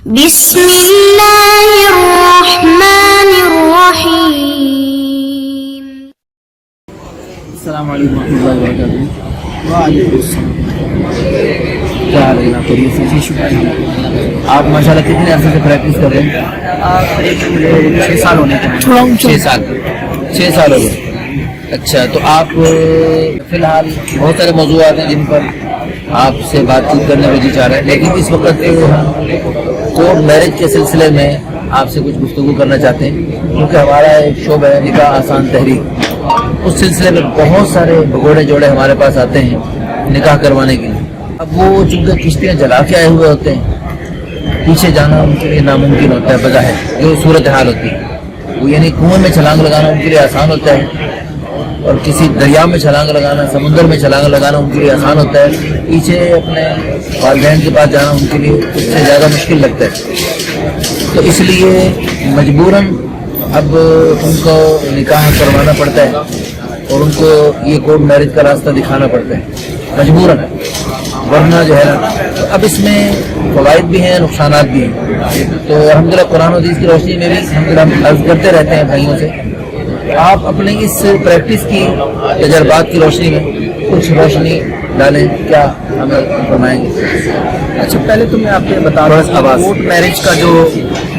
بسم اللہ الرحمن الرحیم۔ السلام علیکم ورحمۃ اللہ وبرکاتہ۔ وعلیکم السلام۔ کیا حال ہے جناب؟ خیریت سے؟ جی شکریہ۔ آپ ماشاء اللہ کتنے عرصے سے پریکٹس کر رہے ہیں؟ مجھے 6 سال ہونے کے ہیں۔ 6 سال ہو گئے۔ اچھا، تو آپ فی الحال بہت سارے موضوعات ہیں جن پر آپ سے بات چیت کرنے میں جی چاہ رہے ہیں، لیکن اس وقت کورٹ میرج کے سلسلے میں آپ سے کچھ گفتگو کرنا چاہتے ہیں، کیونکہ ہمارا ایک شعبہ ہے نکاح آسان تحریک، اس سلسلے میں بہت سارے بگوڑے جوڑے ہمارے پاس آتے ہیں نکاح کروانے کے لیے۔ اب وہ چونکہ کشتیاں جلا کے آئے ہوئے ہوتے ہیں، پیچھے جانا ان کے لیے ناممکن ہوتا ہے بظاہر، جو صورت حال ہوتی ہے وہ، یعنی کنویں میں چھلانگ لگانا ان کے لیے آسان ہوتا ہے، اور کسی دریا میں چھلانگ لگانا، سمندر میں چھلانگ لگانا ان کے لیے آسان ہوتا ہے، پیچھے اپنے والدین کے پاس جانا ان کے لیے اس سے زیادہ مشکل لگتا ہے۔ تو اس لیے مجبوراً اب ان کو نکاح کروانا پڑتا ہے اور ان کو یہ کورٹ میرج کا راستہ دکھانا پڑتا ہے مجبوراً، ورنہ جو ہے نا اب اس میں فوائد بھی ہیں نقصانات بھی ہیں۔ تو الحمدللہ قرآن و حدیث کی روشنی میں بھی الحمدللہ ہم عرض کرتے رہتے ہیں بھائیوں سے، آپ اپنے اس پریکٹس کی تجربات کی روشنی میں کچھ روشنی ڈالیں، کیا ہمیں فرمائیں گے؟ اچھا، پہلے تو میں آپ کو بتا رہا ہوں کورٹ میرج کا جو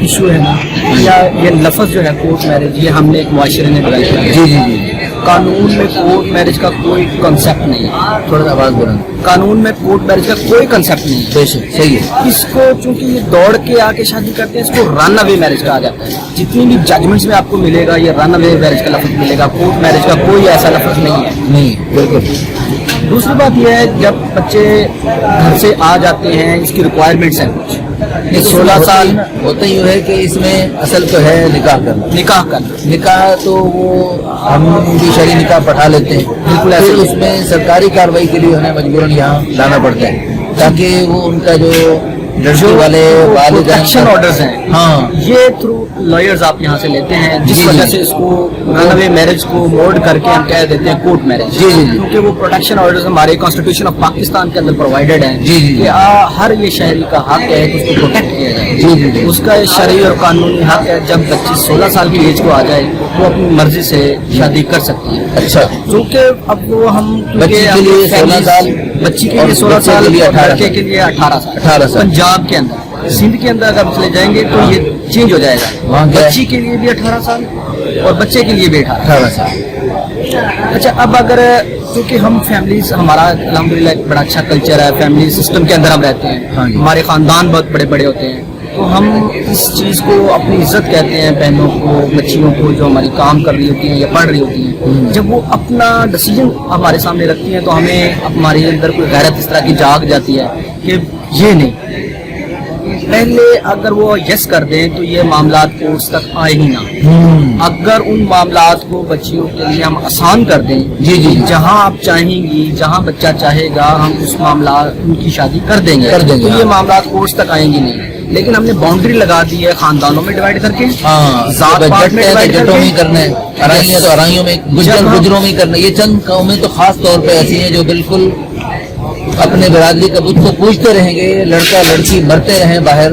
ایشو ہے نا، یا یہ لفظ جو ہے کورٹ میرج، یہ ہم نے ایک معاشرے نے ڈیولپ کیا۔ جی جی جی، قانون میں کورٹ میرج کا کوئی کنسیپٹ نہیں ہے۔ تھوڑا سا آواز بلند۔ قانون میں کورٹ میرج کا کوئی کنسیپٹ نہیں ہے۔ بے شک صحیح ہے۔ اس کو چونکہ یہ دوڑ کے آ کے شادی کرتے ہیں، اس کو رن اوے میرج کہا جاتا ہے۔ جتنی بھی ججمنٹس میں آپ کو ملے گا یہ رن اوے میرج کا لفظ ملے گا، کورٹ میرج کا کوئی ایسا لفظ نہیں ہے۔ نہیں بالکل۔ دوسری بات یہ ہے جب بچے گھر سے آ جاتے ہیں، اس کی ریکوائرمنٹس ہیں کچھ، 16 سال ہوتا ہی ہے کہ اس میں اصل تو ہے نکاح کرنا۔ نکاح تو وہ ہم بھی شرعی نکاح پڑھا لیتے ہیں، بالکل ایسے اس میں سرکاری کارروائی کے لیے ہمیں مجبوراً یہاں لانا پڑتا ہے، تاکہ وہ ان کا جو لڑکی والے پروٹیکشن آرڈرز ہیں، ہاں یہ تھرو لائرز آپ یہاں سے لیتے ہیں، جس وجہ سے اس کو رن اوے میرج کو موڈ کر کے ہم کہہ دیتے ہیں کورٹ میرج۔ جی جی، کیونکہ وہ پروٹیکشن آرڈرز ہمارے کانسٹیٹیوشن آف پاکستان کے اندر پرووائڈڈ ہیں کہ ہر یہ شہری کا حق ہے کہ اس کو پروٹیکٹ کیا جائے۔ جی جی، اس کا شرعی اور قانونی حق ہے جب بچی 16 سال کی ایج کو آ جائے وہ اپنی مرضی سے شادی کر سکتی ہے۔ اچھا، کیونکہ اب وہ ہم بچی کے لیے 16 سال، بچی کے لیے 16 سال، لڑکے کے لیے 18 سال۔ پنجاب کے اندر، سندھ کے اندر اگر چلے جائیں گے تو یہ چینج ہو جائے گا، بچی کے لیے بھی 18 سال اور بچے کے لیے بھی 18 سال۔ اچھا، اب اگر کیونکہ ہم فیملیز، ہمارا الحمدللہ ایک بڑا اچھا کلچر ہے، فیملی سسٹم کے اندر ہم رہتے ہیں، ہمارے خاندان بہت بڑے بڑے ہوتے ہیں، تو ہم اس چیز کو اپنی عزت کہتے ہیں، بہنوں کو، بچیوں کو جو ہماری کام کر رہی ہوتی ہیں یا پڑھ رہی ہوتی ہیں، جب وہ اپنا ڈیسیجن ہمارے سامنے رکھتی ہیں تو ہمیں ہمارے اندر کوئی غیرت اس طرح کی جاگ جاتی ہے کہ یہ نہیں، پہلے اگر وہ یس کر دیں تو یہ معاملات کورٹس تک آئے ہی نہ۔ اگر ان معاملات کو بچیوں کے لیے ہم آسان کر دیں، جی جی، جہاں آپ چاہیں گی، جہاں بچہ چاہے گا، ہم اس معاملات ان کی شادی کر دیں گے تو یہ معاملات کورٹس تک آئیں گی نہیں۔ لیکن ہم نے باؤنڈری لگا دی ہے خاندانوں میں ڈیوائڈ کر کے، ذات پات میں ڈیوائڈ کر کے کرنا ہے، ارائیاں تو ارائیوں میں، گجروں میں کرنا ہے۔ یہ چند قومیں تو خاص طور پہ ایسی ہیں جو بالکل اپنے برادری کا بت کو پوچھتے رہیں گے، لڑکا لڑکی مرتے رہیں باہر،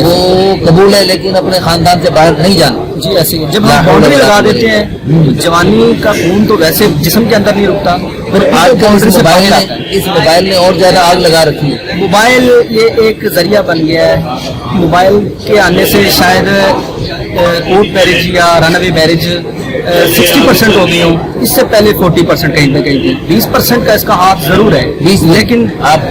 وہ قبول ہے لیکن اپنے خاندان سے باہر نہیں جانا۔ جی ایسے ہی جب ہم باؤنڈری لگا دیتے ہیں تو جوانی کا خون تو ویسے جسم کے اندر نہیں رکتا، پھر آج اس موبائل نے اور زیادہ آگ لگا رکھی ہے۔ موبائل یہ ایک ذریعہ بن گیا ہے، موبائل کے آنے سے شاید کورٹ میرج یا رن اوے میرج 60% ہو گئی ہوں، اس سے پہلے 40% کہیں پہ کہیں تھی، 20% کا اس کا ہاتھ ضرور ہے، لیکن آپ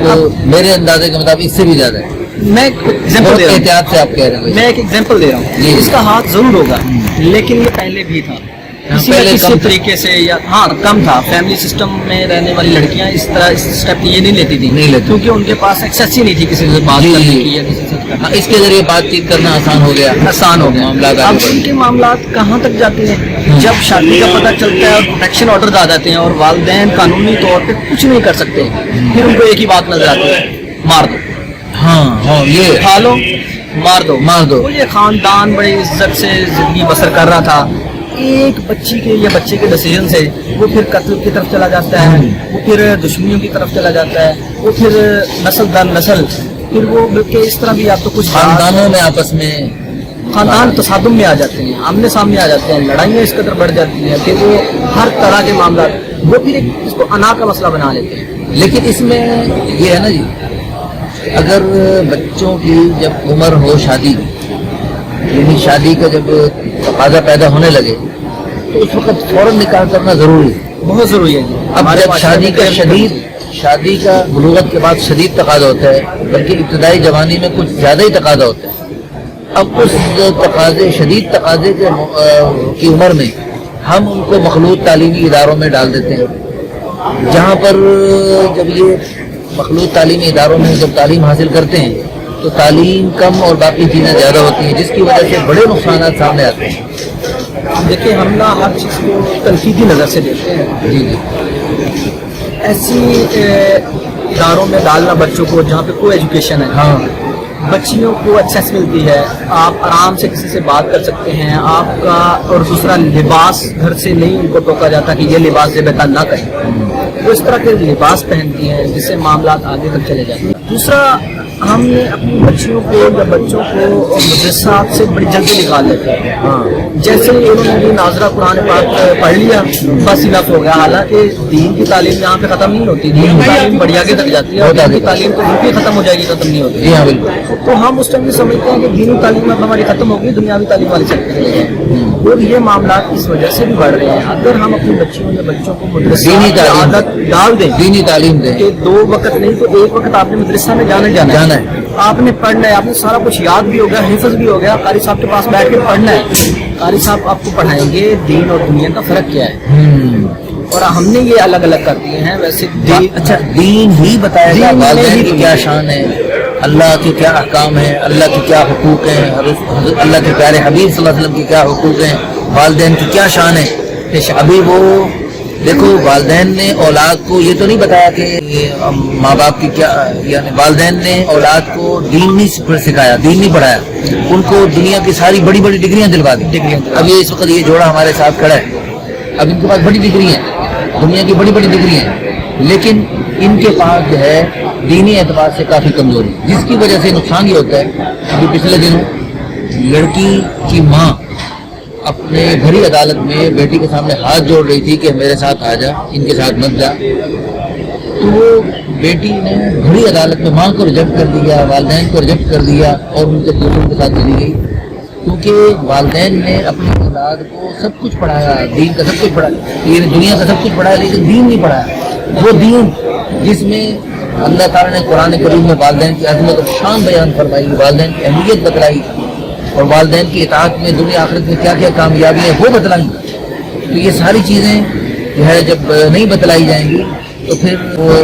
میرے اندازے کے مطابق اس سے بھی زیادہ ہے۔ میں ایک ایگزامپل دے رہا ہوں، احتیاط سے آپ کہہ رہے ہیں، میں ایک ایگزامپل دے رہا ہوں، اس کا ہاتھ ضرور ہوگا لیکن یہ پہلے بھی تھا کسی طریقے سے، یا ہاں کم تھا۔ فیملی سسٹم میں رہنے والی لڑکیاں اس طرح اس اسٹیپ یہ نہیں لیتی تھی کیونکہ ان کے پاس ایکسیس ہی نہیں تھی کسی سے بات کرنے کی یا کسی سے، اس کے ذریعے بات چیت کرنا آسان ہو گیا۔ معاملات اب ان کے معاملات کہاں تک جاتے ہیں جب شادی کا پتہ چلتا ہے اور پروٹیکشن آرڈر آ جاتے ہیں اور والدین قانونی طور پہ کچھ نہیں کر سکتے، پھر ان کو ایک ہی بات نظر آتی ہے، مار دو۔ ہاں یہ کھا لو، مار دو۔ وہ یہ خاندان بڑی عزت سے زندگی بسر کر رہا تھا، ایک بچی کے یا بچے کے ڈیسیجن سے وہ پھر قتل کی طرف چلا جاتا ہے، وہ پھر دشمنیوں کی طرف چلا جاتا ہے، وہ پھر نسل در نسل پھر وہ بلکہ اس طرح بھی یا تو کچھ خاندانوں میں آپس میں خاندان تصادم میں آ جاتے ہیں, آمنے سامنے آ جاتے ہیں, لڑائیاں اس قدر بڑھ جاتی ہیں کہ وہ ہر طرح کے معاملات وہ پھر اس کو انا کا مسئلہ بنا لیتے ہیں. لیکن اس میں یہ ہے نا جی, اگر بچوں کی جب عمر ہو شادی یعنی شادی کا جب تقاضا پیدا ہونے لگے تو اس وقت فوراً نکاح کرنا ضروری ہے, بہت ضروری ہے. اب جب شادی کا بلوغت کے بعد شدید تقاضا ہوتا ہے, بلکہ ابتدائی جوانی میں کچھ زیادہ ہی تقاضا ہوتا ہے. اب اس شدید تقاضے کی عمر میں ہم ان کو مخلوط تعلیمی اداروں میں ڈال دیتے ہیں, جہاں پر جب یہ مخلوط تعلیمی اداروں میں جب تعلیم حاصل کرتے ہیں تو تعلیم کم اور باقی چیزیں زیادہ ہوتی ہیں, جس کی وجہ سے بڑے نقصانات سامنے آتے ہیں. دیکھیں ہم نہ ہر چیز کو تنقیدی نظر سے دیکھتے ہیں. جی جی, ایسی اداروں میں ڈالنا بچوں کو جہاں پہ کوئی ایجوکیشن ہے, ہاں بچیوں کو ایکسیس ملتی ہے, آپ آرام سے کسی سے بات کر سکتے ہیں آپ کا, اور دوسرا لباس گھر سے نہیں ان کو ٹوکا جاتا کہ یہ لباس سے بہتر نہ کریں, وہ اس طرح کے لباس پہنتی ہیں جس سے معاملات آگے تک چلے جاتے ہیں. دوسرا ہم نے اپنی بچیوں کو یا بچوں کو مدرسہ سے بڑی جلدی نکال لیتے ہیں. جیسے انہوں نے بھی ناظرہ قرآن پاک پڑھ لیا بس انف ہو گیا, حالانکہ دین کی تعلیم یہاں پہ ختم نہیں ہوتی, دین کی تعلیم بڑی آگے تک جاتی ہے, اور دین کی تعلیم تو بالکل ختم ہو جائے گی, ختم نہیں ہوتی. جی ہاں بالکل. تو ہم اس ٹائم یہ سمجھتے ہیں کہ دینی تعلیم اب ہماری ختم ہوگی, دنیاوی تعلیم والی سب چلے گئے, اور یہ معاملات اس وجہ سے بھی بڑھ رہے ہیں. اگر ہم اپنی بچیوں یا بچوں کو مدرسہ کی عادت ڈال دیں, دینی تعلیم دیں کہ 2 وقت نہیں تو 1 وقت آپ نے مدرسہ میں جانا ہے, آپ نے پڑھنا ہے, آپ نے سارا کچھ یاد بھی ہو گیا, حفظ بھی ہو گیا, قاری صاحب کے پاس بیٹھ کے پڑھنا ہے, قاری صاحب آپ کو پڑھائیں گے دین اور دنیا کا فرق کیا ہے, اور ہم نے یہ الگ الگ کر دیے ہیں. ویسے اچھا دین ہی بتائے گا والدین کی کیا شان ہے, اللہ کے کیا احکام ہیں, اللہ کے کیا حقوق ہیں, اللہ کے پیارے حبیب صلی اللہ علیہ وسلم کی کیا حقوق ہیں, والدین کی کیا شان ہے. ابھی وہ دیکھو والدین نے اولاد کو یہ تو نہیں بتایا کہ ماں باپ کی کیا, یعنی والدین نے اولاد کو دین نہیں سکھایا, دین نہیں پڑھایا, ان کو دنیا کی ساری بڑی بڑی ڈگریاں دلوا دی. اب یہ اس وقت یہ جوڑا ہمارے ساتھ کھڑا ہے, اب ان کے پاس بڑی ڈگری ہیں, دنیا کی بڑی بڑی ڈگری ہیں, لیکن ان کے پاس جو ہے دینی اعتبار سے کافی کمزوری, جس کی وجہ سے نقصان یہ ہوتا ہے. ابھی پچھلے دنوں لڑکی کی ماں اپنے گھری عدالت میں بیٹی کے سامنے ہاتھ جوڑ رہی تھی کہ میرے ساتھ آ جا, ان کے ساتھ مت جا. تو وہ بیٹی نے گھری عدالت میں ماں کو ریجیکٹ کر دیا, والدین کو ریجیکٹ کر دیا, اور ان کے دوستوں کے ساتھ چلی گئی, کیونکہ والدین نے اپنی اولاد کو سب کچھ پڑھایا, دین کا سب کچھ پڑھایا, یہ دنیا کا سب کچھ پڑھایا, لیکن دین نہیں پڑھایا. وہ دین جس میں اللہ تعالیٰ نے قرآن کریم میں والدین کی عظمت اور شان بیان فرمائی, والدین کی اہمیت بتلائی, اور والدین کی اطاعت میں دنیا آخرت میں کیا کیا کامیابی ہے وہ بتلائیں. تو یہ ساری چیزیں جو ہے جب نہیں بتلائی جائیں گی تو پھر وہ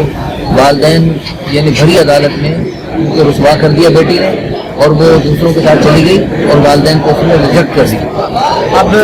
والدین یعنی بھری عدالت میں ان کو رسوا کر دیا بیٹی نے, اور وہ دوسروں کے ساتھ چلی گئی, اور والدین کو اس نے ریجیکٹ کر دیا. اب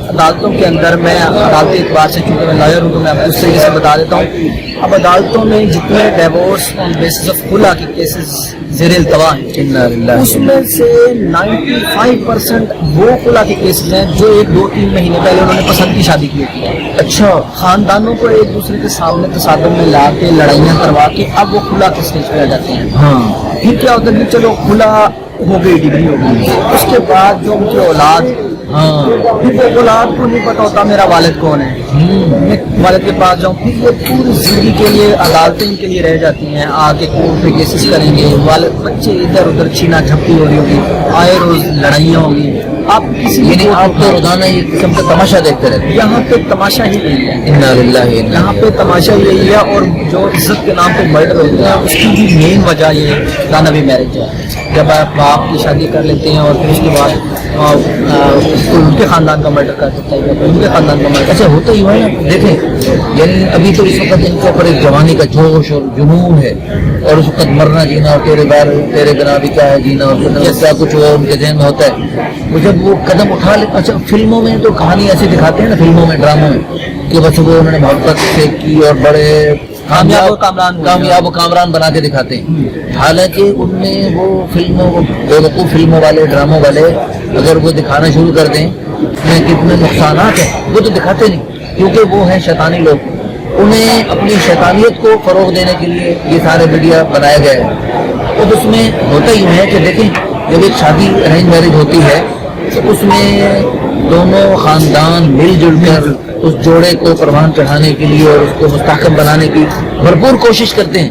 عدالتوں کے اندر میں عدالتی اعتبار سے چونکہ میں لائر ہوں تو میں آپ کو اس طریقے سے بتا دیتا ہوں. اب عدالتوں میں جتنے ڈیورس آن بیسس آف خلا کے کیسز زیر التوا ہیں, اس میں سے 95% وہ خلا کے کیسز ہیں جو 1-2-3 مہینے پہلے انہوں نے پسند کی شادی کی ہوتی ہے. اچھا, خاندانوں کو ایک دوسرے کے سامنے تصادم میں لا کے لڑائیاں کروا کے اب وہ خلا کے اسٹیج پہ آ جاتے ہیں. ہاں, پھر کیا ہوتا ہے کہ چلو خلا ہو گئی, ڈگری ہو گئی, اس کے بعد جو ان کی اولاد, پھر وہ اولاد کو نہیں پتا ہوتا میرا والد کون ہے, میں والد کے پاس جاؤں, پھر یہ پوری زندگی کے لیے عدالتیں ان کے لیے رہ جاتی ہیں, آ کے کورٹ پہ کیسز کریں گے, والد بچے ادھر ادھر چھینا جھپٹی ہو رہی ہوگی, آئے روز لڑائیاں ہوں گی. آپ کسی یعنی آپ تو روزانہ یہ قسم کا تماشا دیکھتے رہتے ہیں. یہاں پہ تماشا ہی یہی ہے, انا للہ, یہاں پہ تماشا یہی ہے. اور جو عزت کے نام پہ مرڈر ہوتے ہیں اس کی بھی مین وجہ یہ دانوی میرج ہے. جب آپ باپ کی شادی کر لیتے ہیں اور پھر اس کے بعد ان کے خاندان کا مرڈر کر دیتا ہے, ان کے خاندان کا مرڈر. ایسا ہوتا ہی ہوا ہے نا. دیکھیں یعنی ابھی تو اس وقت ان کے اوپر ایک جوانی کا جوش اور جنون ہے, اور اس وقت مرنا جینا اور تیرے بنا بھی کیا ہے جینا, اور کیا کچھ ان کے ذہن میں ہوتا ہے. وہ جب وہ قدم اٹھا لے, اچھا فلموں میں تو کہانی ایسے دکھاتے ہیں نا, فلموں میں ڈراموں میں, کہ بس وہ انہوں نے محبت سے کی اور بڑے کامیاب و کامران بنا کے دکھاتے ہیں. حالانکہ ان میں وہ فلموں, وہ بیوقوف فلموں والے, ڈراموں والے اگر وہ دکھانا شروع کر دیں میں کتنے نقصانات ہیں وہ تو دکھاتے نہیں, کیونکہ وہ ہیں شیطانی لوگ, انہیں اپنی شیطانیت کو فروغ دینے کے لیے یہ سارے میڈیا بنایا گیا ہے. اور اس میں ہوتا ہی ہے کہ دیکھیں جب ایک شادی ارینج میرج ہوتی ہے تو اس میں دونوں خاندان مل جل کر اس جوڑے کو پروان چڑھانے کے لیے اور اس کو مستحکم بنانے کی بھرپور کوشش کرتے ہیں.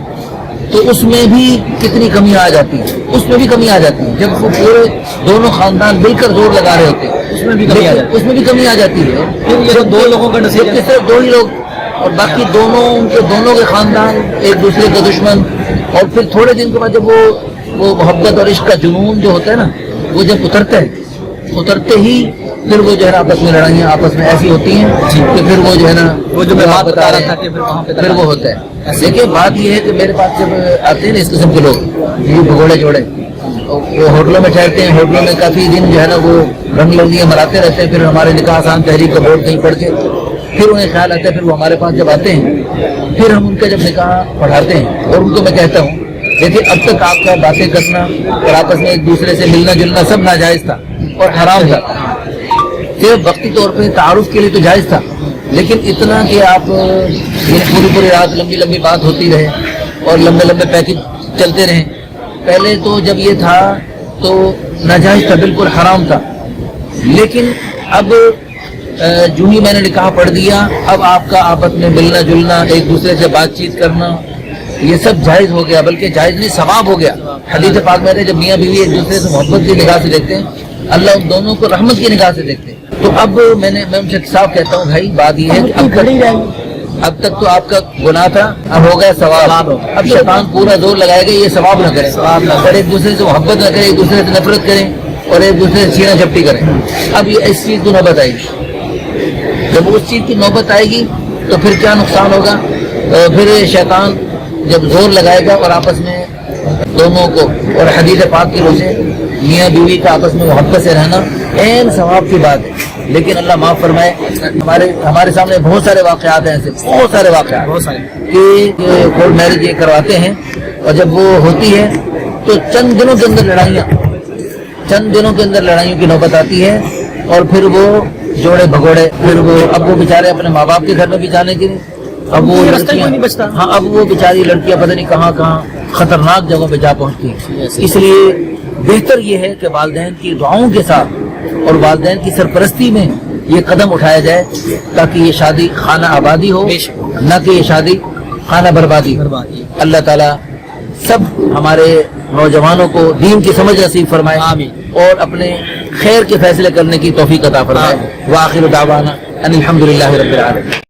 تو اس میں بھی کتنی کمی آ جاتی ہے, اس میں بھی کمی آ جاتی ہے. جب وہ پورے دونوں خاندان مل کر زور لگا رہے ہوتے ہیں اس میں بھی کمی آ جاتی ہے. یہ دو لوگوں کا جبکہ صرف دو ہی لوگ اور باقی دونوں کے خاندان ایک دوسرے کے دشمن. اور پھر تھوڑے دن کے بعد جب وہ محبت اور عشق کا جنون جو ہوتا ہے نا, وہ جب اترتے ہی پھر وہ جو ہے نا آپس میں لڑائیاں آپس میں ایسی ہوتی ہیں کہ پھر وہ جو ہے نا وہ جو میں بات بتا رہا تھا کہ پھر وہاں پہ وہ ہوتا ہے. لیکن بات یہ ہے کہ میرے پاس جب آتے ہیں نا اس قسم کے لوگ یہ بھگوڑے جوڑے, وہ ہوٹلوں میں ٹھہرتے ہیں, ہوٹلوں میں کافی دن جو ہے نا وہ رنگ لولیاں مناتے رہتے ہیں. پھر ہمارے نکاح آسان تحریک کا بورڈ کہیں پڑھ کے پھر انہیں خیال آتا ہے, پھر وہ ہمارے پاس جب آتے ہیں پھر ہم ان کا جب نکاح پڑھاتے ہیں اور ان کو میں کہتا ہوں دیکھیے اب تک آپ کا باتیں کرنا اور آپس میں ایک دوسرے سے ملنا جلنا سب ناجائز تھا اور حرام تھا. صرف وقتی طور پہ تعارف کے لیے تو جائز تھا, لیکن اتنا کہ آپ یہ پوری رات لمبی بات ہوتی رہے اور لمبے پیکج چلتے رہیں. پہلے تو جب یہ تھا تو ناجائز تھا, بالکل حرام تھا. لیکن اب جو ہی میں نے نکاح پڑھ دیا, اب آپ کا آپس میں ملنا جلنا ایک دوسرے سے بات چیت کرنا یہ سب جائز ہو گیا, بلکہ جائز نہیں ثواب ہو گیا. حدیث پاک میں جب میاں بیوی ایک دوسرے سے محبت کی نگاہ سے دیکھتے ہیں اللہ ان دونوں کو رحمت کی نگاہ سے دیکھتے ہیں. تو اب میں ان سے صاف کہتا ہوں بھائی بات یہ ہے کہ اب تک تو آپ کا گناہ تھا, اب ہو گیا ثواب. اب شیطان پورا زور لگائے گا یہ ثواب نہ کرے, اور ایک دوسرے سے محبت نہ کریں, ایک دوسرے سے نفرت کریں اور ایک دوسرے سے سینہ جھپٹی کریں. اب یہ اس چیز کی نوبت آئے گی, جب اس چیز کی نوبت آئے گی تو پھر کیا نقصان ہوگا. پھر شیطان جب زور لگائے گا اور آپس میں دونوں کو, اور حدیث پاک کی وجہ سے میاں بیوی کا آپس میں محبت سے رہنا عین ثواب کی بات ہے. لیکن اللہ معاف فرمائے, ہمارے سامنے بہت سارے واقعات ہیں ایسے, بہت سارے واقعات کہ کورٹ میرج یہ کرواتے ہیں اور جب وہ ہوتی ہے تو چند دنوں کے اندر لڑائیوں کی نوبت آتی ہے. اور پھر وہ جوڑے بھگوڑے, پھر وہ اب وہ بیچارے اپنے ماں باپ کے گھر میں بھی جانے کے لیے, اب وہ لڑکیاں, ہاں اب وہ بیچاری لڑکیاں پتہ نہیں کہاں خطرناک جگہوں پہ جا پہنچتی ہیں. اس لیے بہتر یہ ہے کہ والدین کی دعاؤں کے ساتھ اور والدین کی سرپرستی میں یہ قدم اٹھایا جائے تاکہ یہ شادی خانہ آبادی ہو, نہ کہ یہ شادی خانہ بربادی. اللہ تعالیٰ سب ہمارے نوجوانوں کو دین کی سمجھ نصیب فرمائے, اور اپنے خیر کے فیصلے کرنے کی توفیق عطا فرمائے. وآخر دعوانا ان الحمدللہ رب العالمین.